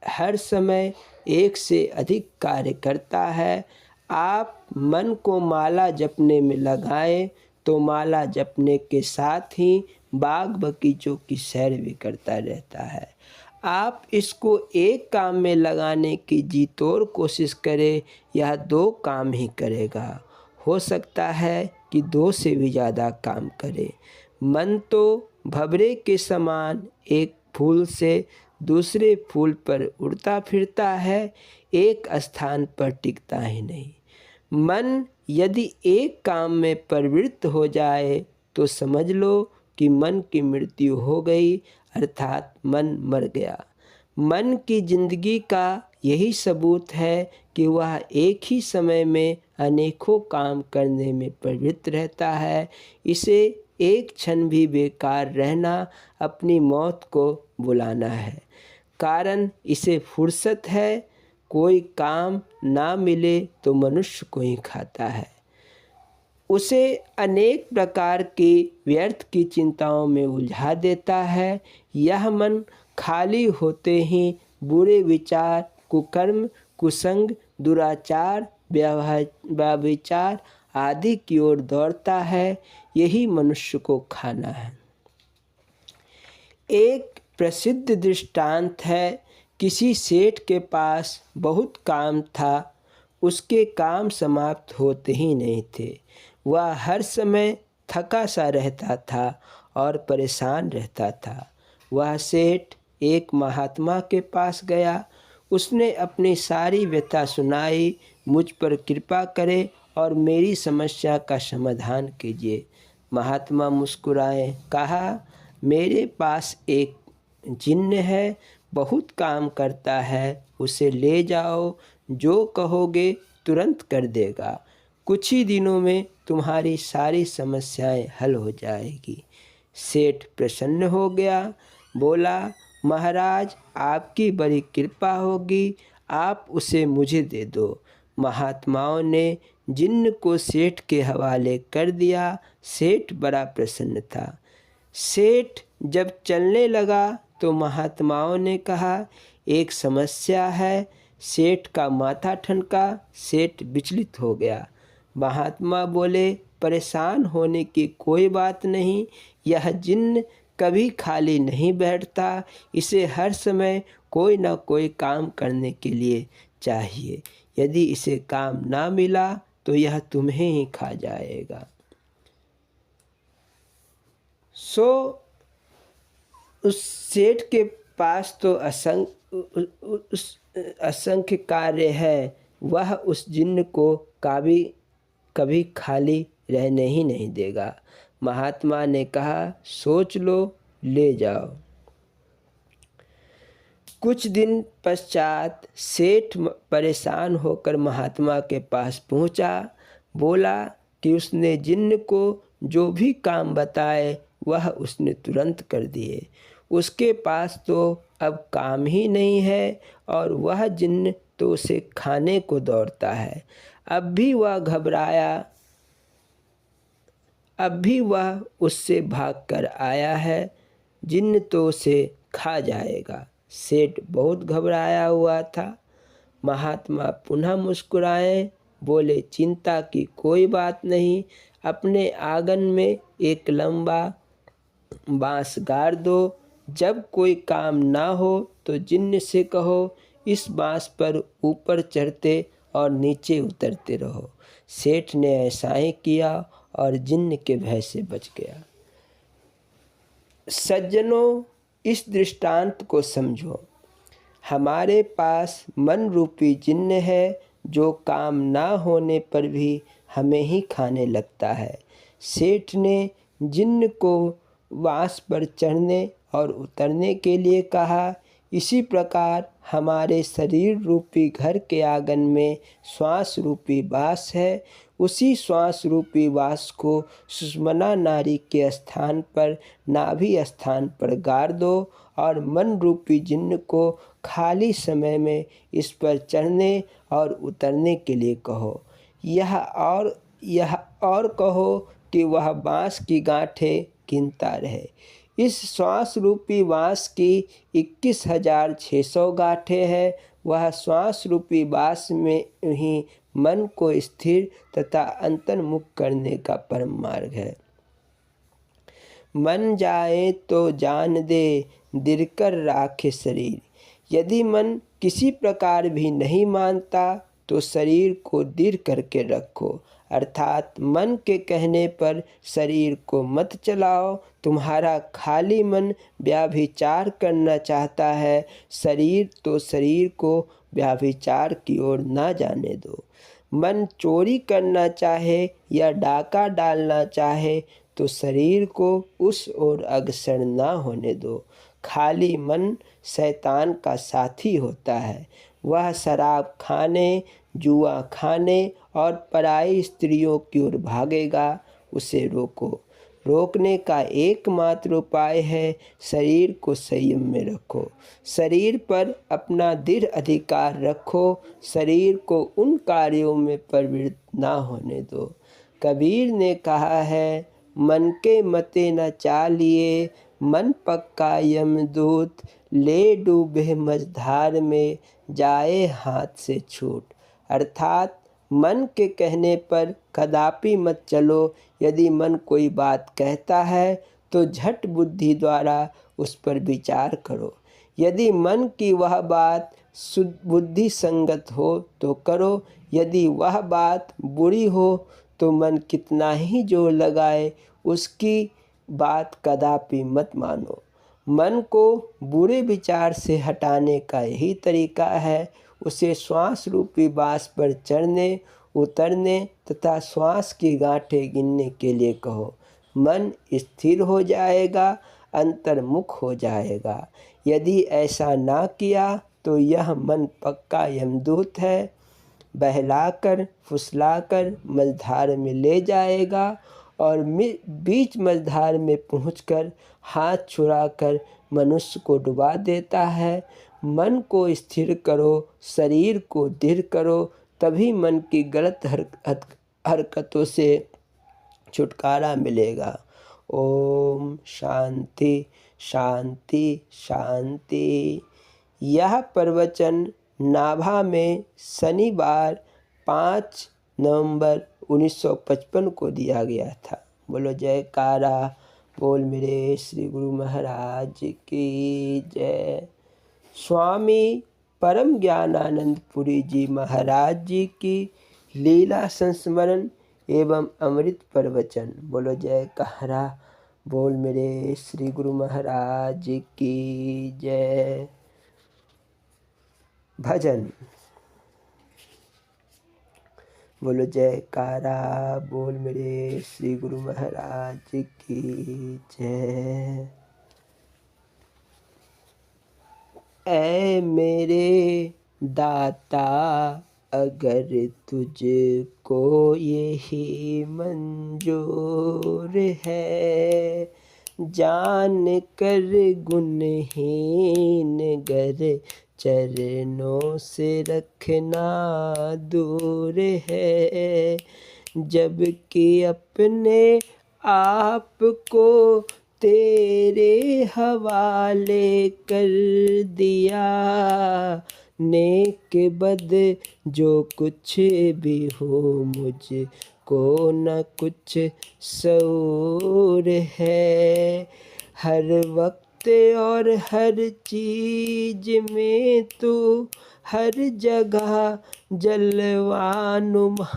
हर समय एक से अधिक कार्य करता है। आप मन को माला जपने में लगाएं तो माला जपने के साथ ही बाग बगीचों की सैर भी करता रहता है। आप इसको एक काम में लगाने की जी तोड़ कोशिश करें, यह 2 काम ही करेगा। हो सकता है कि 2 से भी ज़्यादा काम करे। मन तो भंवरे के समान एक फूल से दूसरे फूल पर उड़ता फिरता है, एक स्थान पर टिकता ही नहीं। मन यदि एक काम में प्रवृत्त हो जाए तो समझ लो कि मन की मृत्यु हो गई, अर्थात मन मर गया। मन की जिंदगी का यही सबूत है कि वह एक ही समय में अनेकों काम करने में प्रवृत्त रहता है। इसे एक क्षण भी बेकार रहना अपनी मौत को बुलाना है। कारण इसे फुर्सत है। कोई काम ना मिले तो मनुष्य को ही खाता है। उसे अनेक प्रकार की व्यर्थ की चिंताओं में उलझा देता है। यह मन खाली होते ही बुरे विचार, कुकर्म, कुसंग, दुराचार, व्यभिचार आदि की ओर दौड़ता है। यही मनुष्य को खाना है। एक प्रसिद्ध दृष्टांत है। किसी सेठ के पास बहुत काम था। उसके काम समाप्त होते ही नहीं थे। वह हर समय थका सा रहता था और परेशान रहता था। वह सेठ एक महात्मा के पास गया। उसने अपनी सारी व्यथा सुनाई। मुझ पर कृपा करें और मेरी समस्या का समाधान कीजिए। महात्मा मुस्कुराए, कहा, मेरे पास एक जिन्न है, बहुत काम करता है। उसे ले जाओ, जो कहोगे तुरंत कर देगा। कुछ ही दिनों में तुम्हारी सारी समस्याएं हल हो जाएगी। सेठ प्रसन्न हो गया। बोला, महाराज, आपकी बड़ी कृपा होगी, आप उसे मुझे दे दो। महात्माओं ने जिन्न को सेठ के हवाले कर दिया। सेठ बड़ा प्रसन्न था। सेठ जब चलने लगा तो महात्माओं ने कहा, एक समस्या है। सेठ का माथा ठनका। सेठ विचलित हो गया। महात्मा बोले, परेशान होने की कोई बात नहीं। यह जिन्न कभी खाली नहीं बैठता। इसे हर समय कोई ना कोई काम करने के लिए चाहिए। यदि इसे काम ना मिला तो यह तुम्हें ही खा जाएगा। उस सेठ के पास तो असंख्य कार्य है, वह उस जिन्न को कभी खाली रहने ही नहीं देगा। महात्मा ने कहा, सोच लो, ले जाओ। कुछ दिन पश्चात सेठ परेशान होकर महात्मा के पास पहुंचा। बोला कि उसने जिन्न को जो भी काम बताए वह उसने तुरंत कर दिए। उसके पास तो अब काम ही नहीं है और वह जिन्न तो उसे खाने को दौड़ता है। अब भी वह उससे भागकर आया है। जिन्न तो उसे खा जाएगा। सेठ बहुत घबराया हुआ था। महात्मा पुनः मुस्कुराए, बोले, चिंता की कोई बात नहीं। अपने आंगन में एक लंबा बांस गाड़ दो। जब कोई काम ना हो तो जिन्न से कहो, इस बांस पर ऊपर चढ़ते और नीचे उतरते रहो। सेठ ने ऐसा ही किया और जिन्न के भय से बच गया। सज्जनों, इस दृष्टांत को समझो। हमारे पास मन रूपी जिन्न है जो काम ना होने पर भी हमें ही खाने लगता है। सेठ ने जिन्न को बांस पर चढ़ने और उतरने के लिए कहा। इसी प्रकार हमारे शरीर रूपी घर के आंगन में श्वास रूपी बांस है। उसी श्वास रूपी बांस को सुषुम्ना नाड़ी के स्थान पर, नाभि स्थान पर गाड़ दो और मन रूपी जिन्न को खाली समय में इस पर चढ़ने और उतरने के लिए कहो। यह और कहो कि वह बांस की गांठें गिनता रहे। इस श्वास रूपी बांस की 21,600 गांठें हैं। वह श्वास रूपी बांस में ही मन को स्थिर तथा अंतर्मुख करने का परम मार्ग है। मन जाए तो जान दे, दिरकर राखे शरीर। यदि मन किसी प्रकार भी नहीं मानता तो शरीर को दृढ़ करके रखो, अर्थात मन के कहने पर शरीर को मत चलाओ। तुम्हारा खाली मन व्याभिचार करना चाहता है, शरीर को व्याभिचार की ओर ना जाने दो। मन चोरी करना चाहे या डाका डालना चाहे तो शरीर को उस ओर अग्रसर ना होने दो। खाली मन शैतान का साथी होता है। वह शराब खाने, जुआ खाने और पराई स्त्रियों की ओर भागेगा। उसे रोको। रोकने का एकमात्र उपाय है शरीर को संयम में रखो। शरीर पर अपना दृढ़ अधिकार रखो। शरीर को उन कार्यों में प्रवृत्त ना होने दो। कबीर ने कहा है, मन के मते न चालिए, मन पक्का यमदूत, ले डूबे मझधार में, जाए हाथ से छूट। अर्थात मन के कहने पर कदापि मत चलो। यदि मन कोई बात कहता है तो झट बुद्धि द्वारा उस पर विचार करो। यदि मन की वह बात बुद्धि संगत हो तो करो। यदि वह बात बुरी हो तो मन कितना ही जोर लगाए उसकी बात कदापि मत मानो। मन को बुरे विचार से हटाने का यही तरीका है। उसे श्वास रूपी बांस पर चढ़ने, उतरने तथा श्वास की गांठें गिनने के लिए कहो। मन स्थिर हो जाएगा, अंतर्मुख हो जाएगा। यदि ऐसा ना किया तो यह मन पक्का यमदूत है। बहलाकर फुसलाकर मझधार में ले जाएगा और बीच मझधार में पहुंचकर हाथ छुड़ाकर मनुष्य को डुबा देता है। मन को स्थिर करो, शरीर को दृढ़ करो, तभी मन की गलत हरकतों से छुटकारा मिलेगा। ओम शांति शांति शांति। यह प्रवचन नाभा में शनिवार 5 नवंबर 1955 को दिया गया था। बोलो जयकारा, बोल मेरे श्री गुरु महाराज की जय। स्वामी परम ज्ञानानंद पुरी जी महाराज जी की लीला संस्मरण एवं अमृत प्रवचन। बोलो जय कहरा बोल मेरे श्री गुरु महाराज की जय। भजन। बोलो जयकारा बोल मेरे श्री गुरु महाराज की जय। ऐ मेरे दाता अगर तुझको यही मंजूर है, जान कर गुणहीन गर चरणों से रखना दूर है, जबकि अपने आप को तेरे हवाले कर दिया, नेक बद जो कुछ भी हो मुझको न कुछ शऊर है, हर वक्त और हर चीज में तू हर जगह जलवानुमा,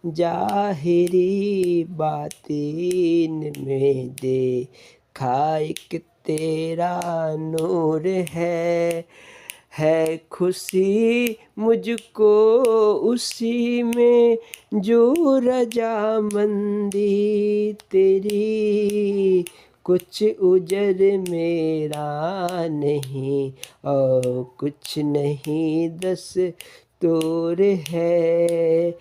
जाहिरी बातीन में देखा एक तेरा नूर है खुशी मुझको उसी में जो रजामंदी तेरी, कुछ उजर मेरा नहीं और कुछ नहीं दस्तूर है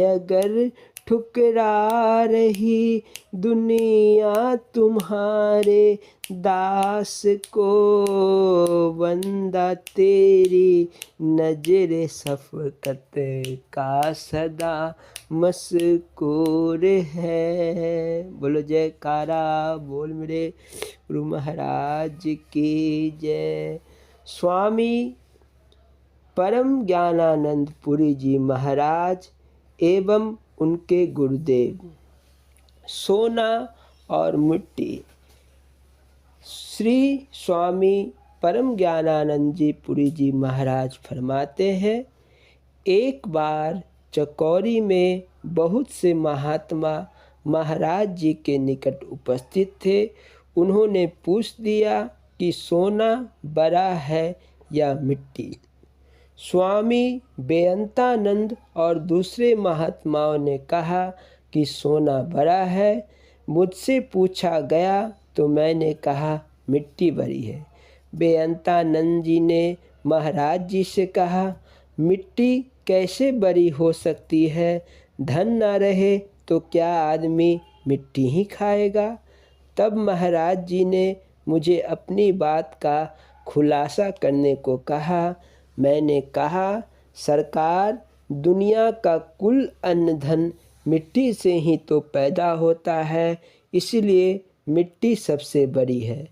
अगर ठुकरा रही दुनिया तुम्हारे दास को, बंदा तेरी नजर शफकत का सदा मस्कूर है। बोलो जयकारा बोल मेरे गुरु महाराज की जय। स्वामी परम ज्ञानानंद पुरी जी महाराज एवं उनके गुरुदेव। सोना और मिट्टी। श्री स्वामी परम ज्ञानानंद जी पुरी जी महाराज फरमाते हैं, एक बार चकौरी में बहुत से महात्मा महाराज जी के निकट उपस्थित थे। उन्होंने पूछ दिया कि सोना बड़ा है या मिट्टी। स्वामी बेअंतानंद और दूसरे महात्माओं ने कहा कि सोना बड़ा है। मुझसे पूछा गया तो मैंने कहा मिट्टी बड़ी है। बेअंतानंद जी ने महाराज जी से कहा, मिट्टी कैसे बड़ी हो सकती है? धन न रहे तो क्या आदमी मिट्टी ही खाएगा? तब महाराज जी ने मुझे अपनी बात का खुलासा करने को कहा। मैंने कहा, सरकार, दुनिया का कुल अन्न धन मिट्टी से ही तो पैदा होता है, इसलिए मिट्टी सबसे बड़ी है।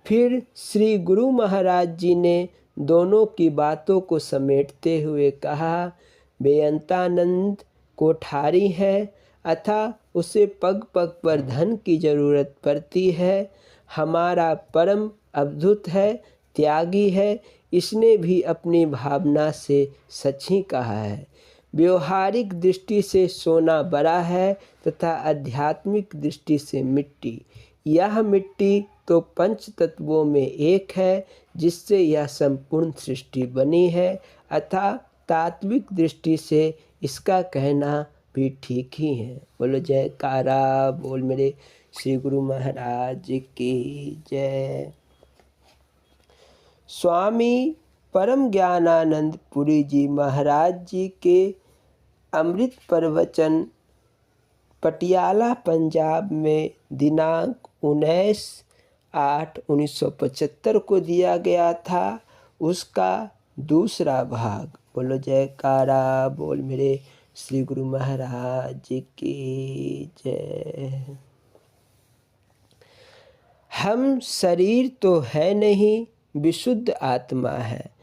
फिर श्री गुरु महाराज जी ने दोनों की बातों को समेटते हुए कहा, बेअंतानंद कोठारी है अतः उसे पग पग पर धन की जरूरत पड़ती है। हमारा परम अद्भुत है, त्यागी है, इसने भी अपनी भावना से सच ही कहा है। व्यवहारिक दृष्टि से सोना बड़ा है तथा आध्यात्मिक दृष्टि से मिट्टी। यह मिट्टी तो पंच तत्वों में एक है जिससे यह संपूर्ण सृष्टि बनी है, अतः तात्विक दृष्टि से इसका कहना भी ठीक ही है। बोलो जयकारा बोल मेरे श्री गुरु महाराज की जय। स्वामी परम ज्ञानानंद पुरी जी महाराज जी के अमृत प्रवचन पटियाला पंजाब में दिनांक 19/8/1975 को दिया गया था। उसका दूसरा भाग। बोलो जयकारा बोल मेरे श्री गुरु महाराज की जय। हम शरीर तो है नहीं, विशुद्ध आत्मा है।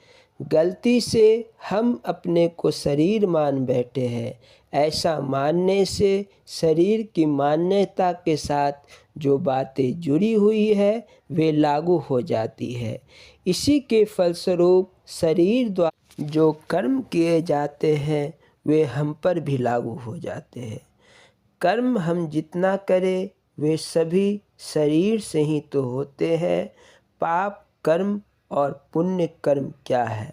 गलती से हम अपने को शरीर मान बैठे हैं। ऐसा मानने से शरीर की मान्यता के साथ जो बातें जुड़ी हुई है वे लागू हो जाती है। इसी के फलस्वरूप शरीर द्वारा जो कर्म किए जाते हैं वे हम पर भी लागू हो जाते हैं। कर्म हम जितना करें वे सभी शरीर से ही तो होते हैं। पाप कर्म और पुण्य कर्म क्या है,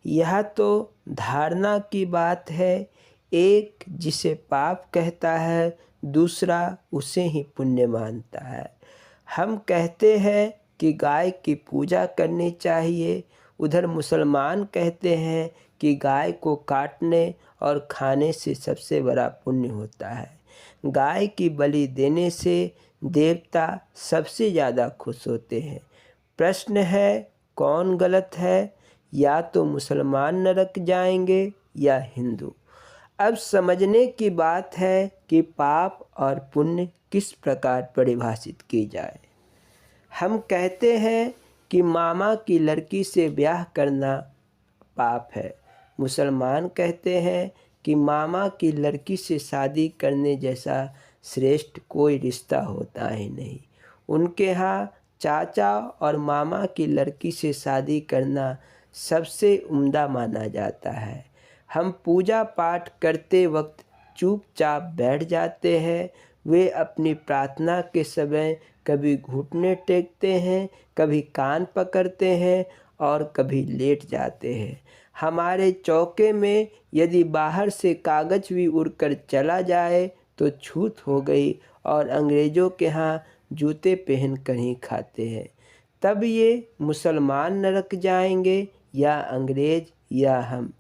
यह तो धारणा की बात है। एक जिसे पाप कहता है, दूसरा उसे ही पुण्य मानता है। हम कहते हैं कि गाय की पूजा करनी चाहिए, उधर मुसलमान कहते हैं कि गाय को काटने और खाने से सबसे बड़ा पुण्य होता है। गाय की बलि देने से देवता सबसे ज़्यादा खुश होते हैं। प्रश्न है कौन गलत है, या तो मुसलमान नरक जाएंगे या हिंदू। अब समझने की बात है कि पाप और पुण्य किस प्रकार परिभाषित की जाए। हम कहते हैं कि मामा की लड़की से ब्याह करना पाप है। मुसलमान कहते हैं कि मामा की लड़की से शादी करने जैसा श्रेष्ठ कोई रिश्ता होता ही नहीं। उनके यहाँ चाचा और मामा की लड़की से शादी करना सबसे उम्दा माना जाता है। हम पूजा पाठ करते वक्त चुपचाप बैठ जाते हैं। वे अपनी प्रार्थना के समय कभी घुटने टेकते हैं, कभी कान पकड़ते हैं और कभी लेट जाते हैं। हमारे चौके में यदि बाहर से कागज़ भी उड़कर चला जाए तो छूत हो गई, और अंग्रेज़ों के यहाँ जूते पहन कर ही खाते हैं। तब ये मुसलमान नरक जाएंगे या अंग्रेज़ या हम,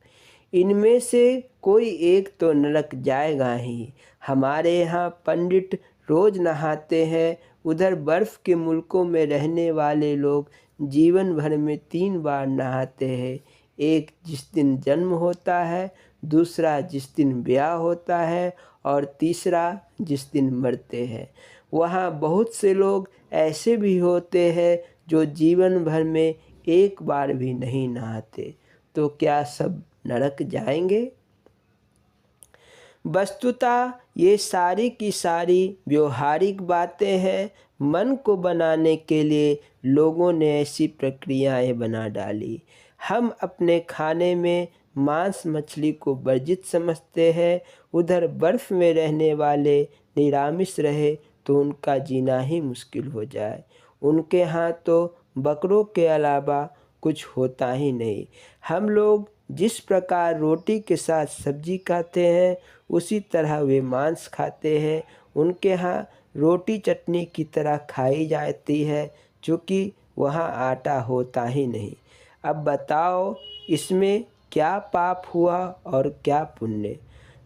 इनमें से कोई एक तो नरक जाएगा ही। हमारे यहाँ पंडित रोज़ नहाते हैं, उधर बर्फ़ के मुल्कों में रहने वाले लोग जीवन भर में 3 बार नहाते हैं। एक जिस दिन जन्म होता है, दूसरा जिस दिन ब्याह होता है और तीसरा जिस दिन मरते हैं। वहाँ बहुत से लोग ऐसे भी होते हैं जो जीवन भर में एक बार भी नहीं नहाते। तो क्या सब नरक जाएंगे? वस्तुतः ये सारी की सारी व्यवहारिक बातें हैं। मन को बनाने के लिए लोगों ने ऐसी प्रक्रियाएं बना डाली। हम अपने खाने में मांस मछली को वर्जित समझते हैं, उधर बर्फ़ में रहने वाले निरामिष रहे तो उनका जीना ही मुश्किल हो जाए। उनके यहाँ तो बकरों के अलावा कुछ होता ही नहीं। हम लोग जिस प्रकार रोटी के साथ सब्जी खाते हैं उसी तरह वे मांस खाते हैं। उनके यहाँ रोटी चटनी की तरह खाई जाती है, चूँकि वहाँ आटा होता ही नहीं। अब बताओ इसमें क्या पाप हुआ और क्या पुण्य।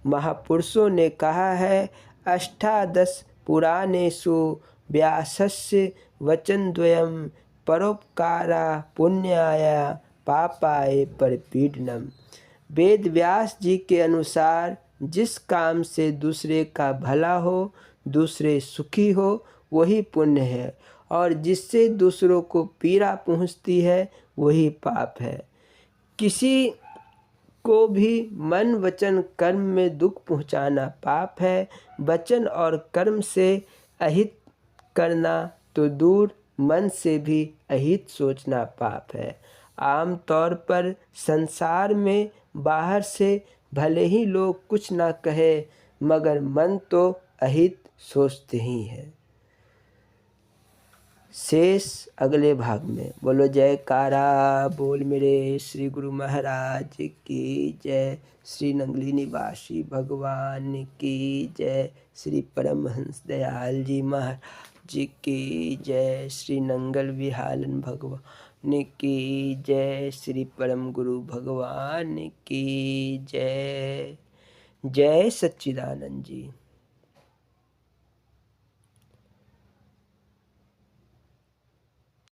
महापुरुषों ने कहा है, अष्टादश पुराणेषु व्यासस्य वचनद्वयं परोपकारा पुण्याय पापाय परपीडनम। वेद व्यास जी के अनुसार जिस काम से दूसरे का भला हो, दूसरे सुखी हो, वही पुण्य है, और जिससे दूसरों को पीड़ा पहुँचती है वही पाप है। किसी को भी मन वचन कर्म में दुख पहुँचाना पाप है। वचन और कर्म से अहित करना तो दूर, मन से भी अहित सोचना पाप है। आम तौर पर संसार में बाहर से भले ही लोग कुछ ना कहे, मगर मन तो अहित सोचते ही हैं। शेष अगले भाग में। बोलो जयकारा बोल मेरे श्री गुरु महाराज की जय। श्री नंगली निवासी भगवान की जय। श्री परमहंस दयाल जी महाराज की जय। श्री नंगल विहालन भगवान की जय। श्री परम गुरु भगवान की जय। जय सच्चिदानंद जी।